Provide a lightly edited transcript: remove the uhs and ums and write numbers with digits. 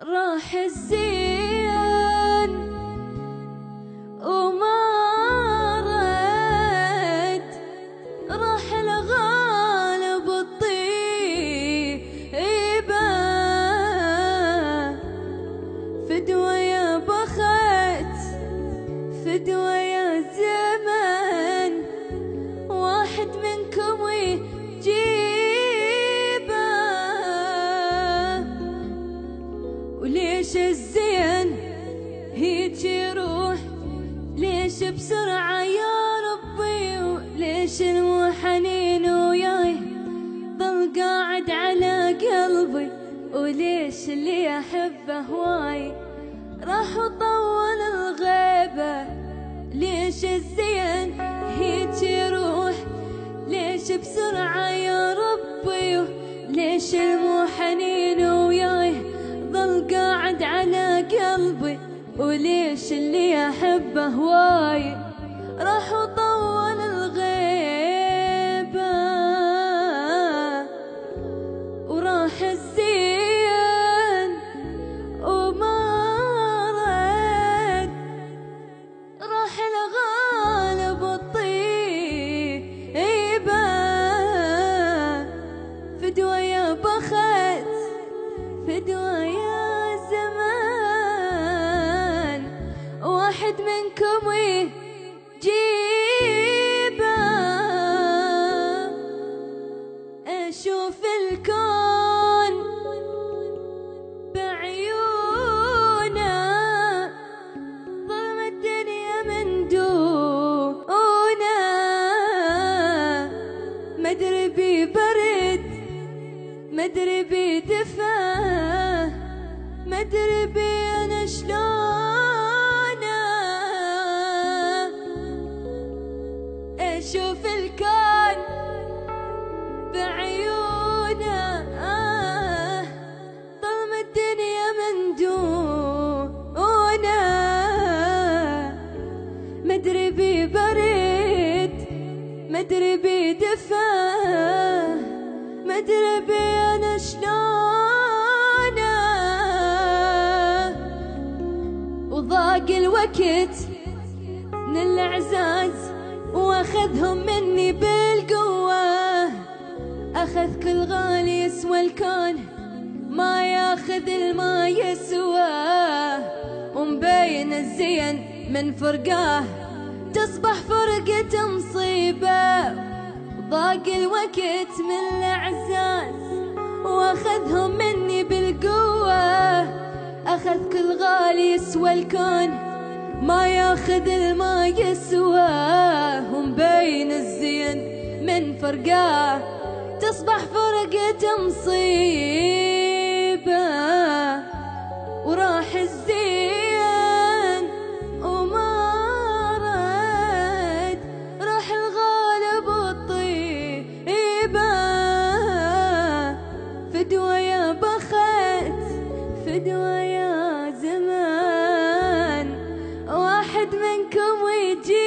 راح الزين وما رد، راح الغالب الطيبة، فدوى يا بخت فدوى يا زمن، واحد منكم يجيبه. وليش الزين هيج يروح، ليش بسرعة يا ربي، وليش المو حنين وياي ضل قاعد على قلبي، وليش اللي أحبه هواي راح وطول الغيبة. ليش الزين هيج يروح، ليش بسرعة يا ربي، ليش المو حنين وياي ضل قاعد على قلبي، وليش اللي أحبه هواي راح وطول الغيبة. وراح الزين وما رد، راح الغالب الطيبة، فدوى يا بخت فدوى يا زمان، واحد منكم يجيبه. أشوف الكون بعيونه، ظلم الدنيا من دونه، مدري بي برد مدري بي دفا، مدري بي أنا شلونه. أشوف الكون بعيونه، ظلم الدنيا من دونه، مدري بي برد مدري بي دفا، مدري بي أنا شلونه. وضاق الوقت من الأعزاز واخذهم مني بالقوة، أخذ كل غالي يسوى الكون ما ياخذ الما يسواه، ومبين الزين من فرقاه تصبح فرقة مصيبة. ضاق الوقت من الأعزاز واخذهم مني بالقوة، أخذ كل غالي يسوى الكون ما ياخذ الما يسواه، ومبين الزين من فرقاه تصبح فرقة مصيبة. وراح الزين وما رد، راح الغالب الطيبة، فدوى يا بخت فدوى يا زمان، واحد منكم يجي